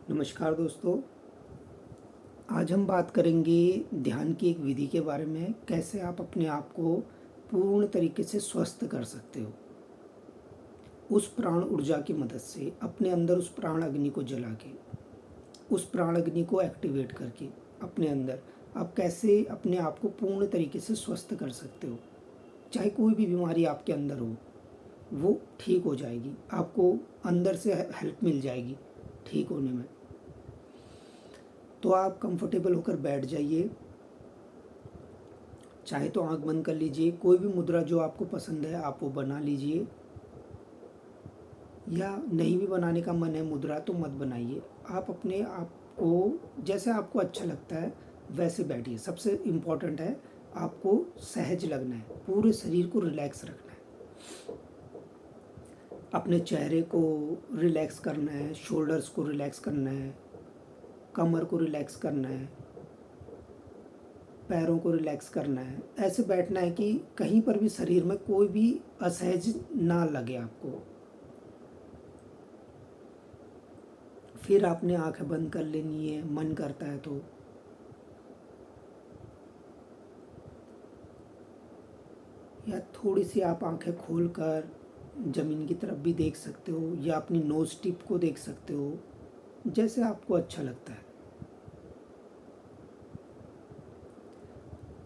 नमस्कार दोस्तों। आज हम बात करेंगे ध्यान की एक विधि के बारे में, कैसे आप अपने आप को पूर्ण तरीके से स्वस्थ कर सकते हो। उस प्राण ऊर्जा की मदद से अपने अंदर उस प्राण अग्नि को जला के, उस प्राण अग्नि को एक्टिवेट करके अपने अंदर आप कैसे अपने आप को पूर्ण तरीके से स्वस्थ कर सकते हो। चाहे कोई भी बीमारी आपके अंदर हो, वो ठीक हो जाएगी, आपको अंदर से हेल्प मिल जाएगी ठीक होने में। तो आप कंफर्टेबल होकर बैठ जाइए, चाहे तो आंख बंद कर लीजिए, कोई भी मुद्रा जो आपको पसंद है आप वो बना लीजिए, या नहीं भी बनाने का मन है मुद्रा तो मत बनाइए। आप अपने आप को जैसे आपको अच्छा लगता है वैसे बैठिए। सबसे इम्पोर्टेंट है आपको सहज लगना है, पूरे शरीर को रिलैक्स रखना है। अपने चेहरे को रिलैक्स करना है, शोल्डर्स को रिलैक्स करना है, कमर को रिलैक्स करना है, पैरों को रिलैक्स करना है। ऐसे बैठना है कि कहीं पर भी शरीर में कोई भी असहज ना लगे आपको। फिर आपने आंखें बंद कर लेनी है, मन करता है तो। या थोड़ी सी आप आंखें खोलकर ज़मीन की तरफ भी देख सकते हो, या अपनी नोज़ टिप को देख सकते हो, जैसे आपको अच्छा लगता है।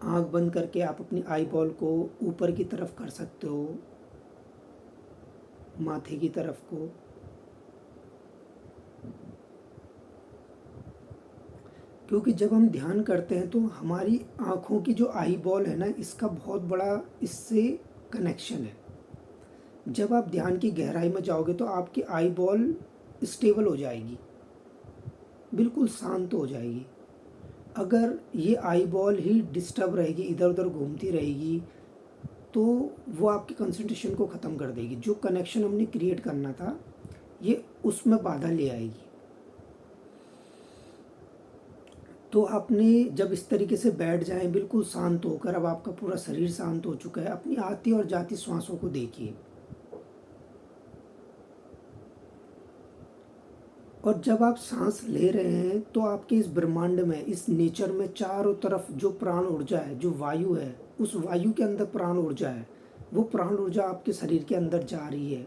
आंख बंद करके आप अपनी आई बॉल को ऊपर की तरफ कर सकते हो, माथे की तरफ को। क्योंकि जब हम ध्यान करते हैं तो हमारी आँखों की जो आई बॉल है ना, इसका बहुत बड़ा इससे कनेक्शन है। जब आप ध्यान की गहराई में जाओगे तो आपकी आई बॉल स्टेबल हो जाएगी, बिल्कुल शांत हो जाएगी। अगर ये आई बॉल ही डिस्टर्ब रहेगी, इधर उधर घूमती रहेगी, तो वो आपकी कंसंट्रेशन को ख़त्म कर देगी। जो कनेक्शन हमने क्रिएट करना था ये उसमें बाधा ले आएगी। तो आपने जब इस तरीके से बैठ जाएं बिल्कुल शांत होकर, अब आपका पूरा शरीर शांत हो चुका है, अपनी आती और जाती श्वासों को देखिए। और जब आप सांस ले रहे हैं तो आपके इस ब्रह्मांड में, इस नेचर में चारों तरफ जो प्राण ऊर्जा है, जो वायु है, उस वायु के अंदर प्राण ऊर्जा है। वो प्राण ऊर्जा आपके शरीर के अंदर जा रही है,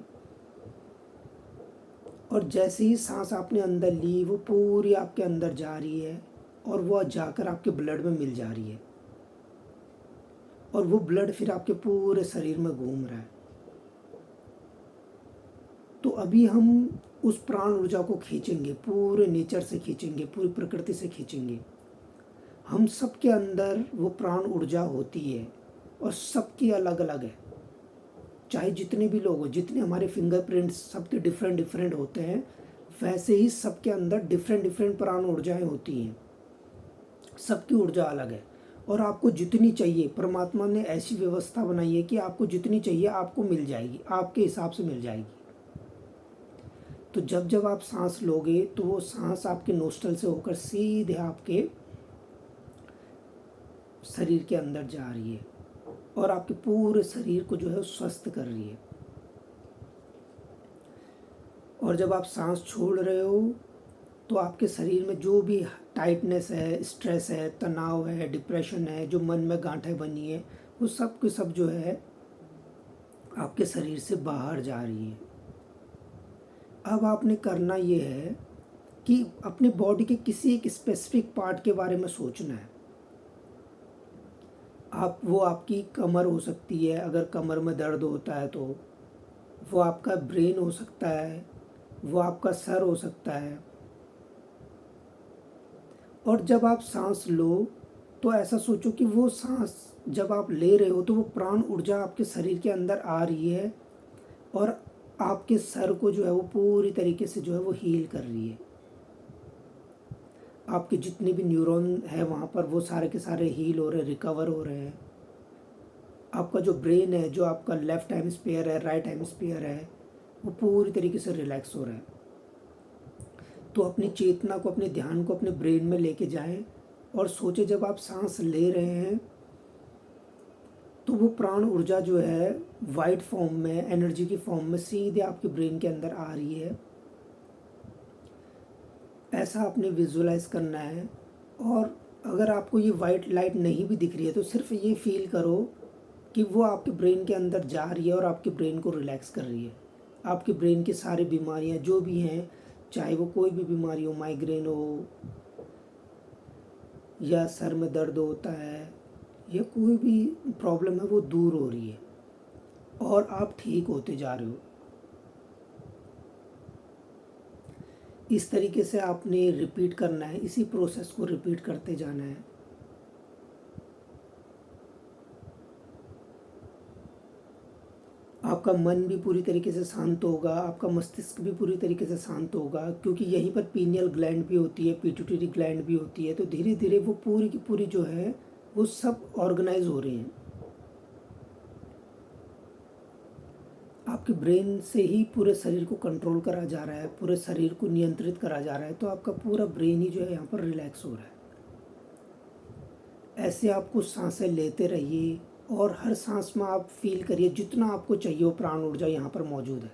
और जैसे ही सांस आपने अंदर ली वो पूरी आपके अंदर जा रही है, और वह जाकर आपके ब्लड में मिल जा रही है, और वो ब्लड फिर आपके पूरे शरीर में घूम रहा है। तो अभी हम उस प्राण ऊर्जा को खींचेंगे, पूरे नेचर से खींचेंगे, पूरी प्रकृति से खींचेंगे। हम सबके अंदर वो प्राण ऊर्जा होती है, और सबकी अलग अलग है। चाहे जितने भी लोग हो, जितने हमारे फिंगरप्रिंट्स सबके डिफरेंट डिफरेंट होते हैं, वैसे ही सबके अंदर डिफरेंट डिफरेंट प्राण ऊर्जाएं होती हैं। सबकी ऊर्जा अलग है, और आपको जितनी चाहिए परमात्मा ने ऐसी व्यवस्था बनाई है कि आपको जितनी चाहिए आपको मिल जाएगी, आपके हिसाब से मिल जाएगी। तो जब जब आप सांस लोगे तो वो सांस आपके नोस्ट्रल से होकर सीधे आपके शरीर के अंदर जा रही है, और आपके पूरे शरीर को जो है स्वस्थ कर रही है। और जब आप सांस छोड़ रहे हो तो आपके शरीर में जो भी टाइटनेस है, स्ट्रेस है, तनाव है, डिप्रेशन है, जो मन में गांठें बनी है, वो सब के सब जो है आपके शरीर से बाहर जा रही है। अब आपने करना ये है कि अपने बॉडी के किसी एक स्पेसिफिक पार्ट के बारे में सोचना है। आप वो आपकी कमर हो सकती है, अगर कमर में दर्द होता है तो वो आपका ब्रेन हो सकता है, वो आपका सर हो सकता है। और जब आप सांस लो तो ऐसा सोचो कि वो सांस जब आप ले रहे हो तो वो प्राण ऊर्जा आपके शरीर के अंदर आ रही है, और आपके सर को जो है वो पूरी तरीके से जो है वो हील कर रही है। आपके जितने भी न्यूरॉन है वहाँ पर वो सारे के सारे हील हो रहे हैं, रिकवर हो रहे हैं। आपका जो ब्रेन है, जो आपका लेफ्ट हेमिस्फीयर है, राइट हेमिस्फीयर है, वो पूरी तरीके से रिलैक्स हो रहा है। तो अपनी चेतना को, अपने ध्यान को अपने ब्रेन में लेके जाएं, और सोचे जब आप सांस ले रहे हैं तो वो प्राण ऊर्जा जो है वाइट फॉर्म में, एनर्जी की फॉर्म में सीधे आपके ब्रेन के अंदर आ रही है। ऐसा आपने विजुअलाइज करना है। और अगर आपको ये वाइट लाइट नहीं भी दिख रही है तो सिर्फ ये फील करो कि वो आपके ब्रेन के अंदर जा रही है और आपके ब्रेन को रिलैक्स कर रही है। आपके ब्रेन की सारी बीमारियां जो भी हैं, चाहे वो कोई भी बीमारी हो, माइग्रेन हो या सर में दर्द होता है या कोई भी प्रॉब्लम है, वो दूर हो रही है और आप ठीक होते जा रहे हो। इस तरीके से आपने रिपीट करना है, इसी प्रोसेस को रिपीट करते जाना है। आपका मन भी पूरी तरीके से शांत होगा, आपका मस्तिष्क भी पूरी तरीके से शांत होगा, क्योंकि यहीं पर पीनियल ग्लैंड भी होती है, पिट्यूटरी ग्लैंड भी होती है। तो धीरे धीरे वो पूरी की पूरी जो है वो सब ऑर्गेनाइज हो रही हैं। आपके ब्रेन से ही पूरे शरीर को कंट्रोल करा जा रहा है, पूरे शरीर को नियंत्रित करा जा रहा है। तो आपका पूरा ब्रेन ही जो है यहाँ पर रिलैक्स हो रहा है। ऐसे आप कुछ सांसें लेते रहिए और हर सांस में आप फील करिए जितना आपको चाहिए वो प्राण ऊर्जा यहाँ पर मौजूद है।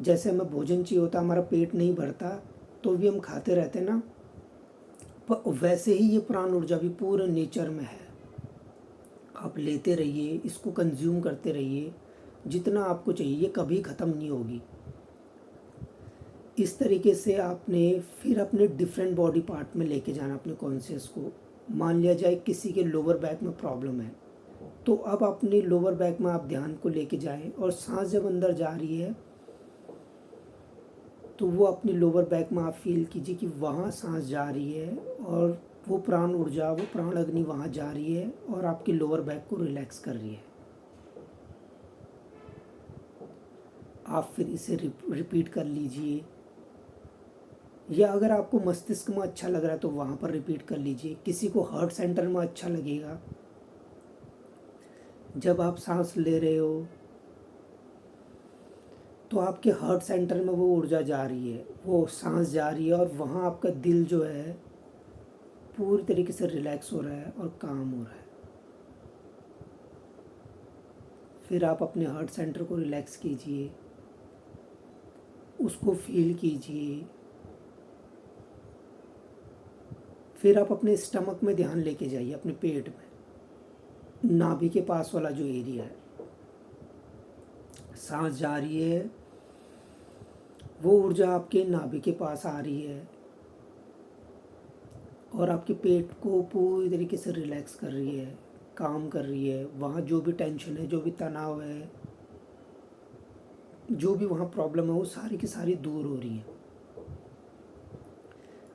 जैसे हमें भोजन चाहिए होता, हमारा पेट नहीं भरता तो भी हम खाते रहते ना, पर वैसे ही ये प्राण ऊर्जा भी पूरे नेचर में है। आप लेते रहिए, इसको कंज्यूम करते रहिए जितना आपको चाहिए, ये कभी ख़त्म नहीं होगी। इस तरीके से आपने फिर अपने डिफरेंट बॉडी पार्ट में लेके जाना अपने कॉन्शियस को। मान लिया जाए किसी के लोअर बैक में प्रॉब्लम है, तो अब अपने लोअर बैक में आप ध्यान को लेके जाएं और सांस जब अंदर जा रही है तो वो अपने लोअर बैक में आप फील कीजिए कि वहाँ सांस जा रही है और वो प्राण ऊर्जा, वो प्राण अग्नि वहाँ जा रही है और आपके लोअर बैक को रिलैक्स कर रही है। आप फिर इसे रिपीट कर लीजिए, या अगर आपको मस्तिष्क में अच्छा लग रहा है तो वहाँ पर रिपीट कर लीजिए। किसी को हार्ट सेंटर में अच्छा लगेगा, जब आप सांस ले रहे हो तो आपके हार्ट सेंटर में वो ऊर्जा जा रही है, वो सांस जा रही है और वहाँ आपका दिल जो है पूरी तरीके से रिलैक्स हो रहा है और काम हो रहा है। फिर आप अपने हार्ट सेंटर को रिलैक्स कीजिए, उसको फील कीजिए। फिर आप अपने स्टमक में ध्यान लेके जाइए, अपने पेट में, नाभि के पास वाला जो एरिया है। सांस जा रही है, वो ऊर्जा आपके नाभि के पास आ रही है और आपके पेट को पूरी तरीके से रिलैक्स कर रही है, काम कर रही है। वहाँ जो भी टेंशन है, जो भी तनाव है, जो भी वहाँ प्रॉब्लम है, वो सारी की सारी दूर हो रही है।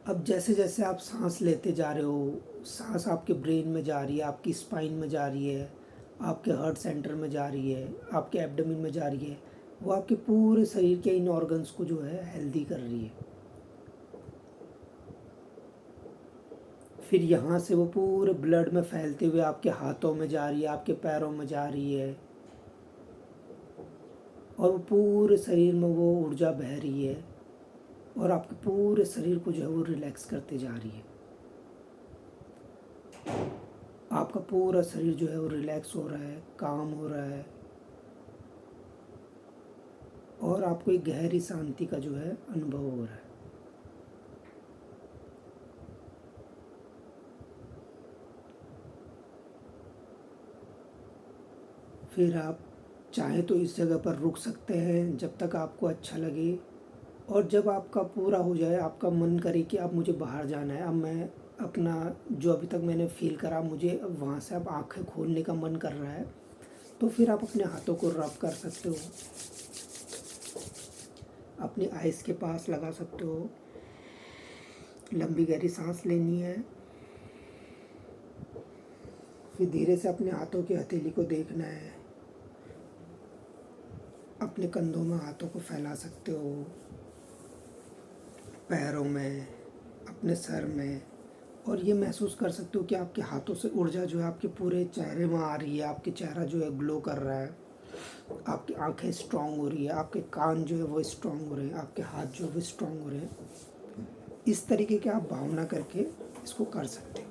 अब जैसे जैसे आप सांस लेते जा रहे हो, सांस आपके ब्रेन में जा रही है, आपकी स्पाइन में जा रही है, आपके हार्ट सेंटर में जा रही है, आपके एब्डोमेन में जा रही है, वो आपके पूरे शरीर के इन ऑर्गन्स को जो है हेल्दी कर रही है। फिर यहाँ से वो पूरे ब्लड में फैलते हुए आपके हाथों में जा रही है, आपके पैरों में जा रही है और वो पूरे शरीर में वो ऊर्जा बह रही है और आपके पूरे शरीर को जो है वो रिलैक्स करते जा रही है। आपका पूरा शरीर जो है वो रिलैक्स हो रहा है, काम हो रहा है और आपको एक गहरी शांति का जो है अनुभव हो रहा है। फिर आप चाहे तो इस जगह पर रुक सकते हैं जब तक आपको अच्छा लगे, और जब आपका पूरा हो जाए, आपका मन करे कि अब मुझे बाहर जाना है, अब मैं अपना जो अभी तक मैंने फील करा, मुझे अब वहाँ से अब आँखें खोलने का मन कर रहा है, तो फिर आप अपने हाथों को रब कर सकते हो, अपनी आइज़ के पास लगा सकते हो। लंबी गहरी सांस लेनी है। फिर धीरे से अपने हाथों की हथेली को देखना है। अपने कंधों में हाथों को फैला सकते हो, पैरों में, अपने सर में, और ये महसूस कर सकते हो कि आपके हाथों से ऊर्जा जो है आपके पूरे चेहरे में आ रही है। आपके चेहरा जो है ग्लो कर रहा है, आपकी आंखें स्ट्रांग हो रही है, आपके कान जो है वो स्ट्रांग हो रहे हैं, आपके हाथ जो है वो स्ट्रांग हो रहे हैं। इस तरीके की आप भावना करके इसको कर सकते हैं।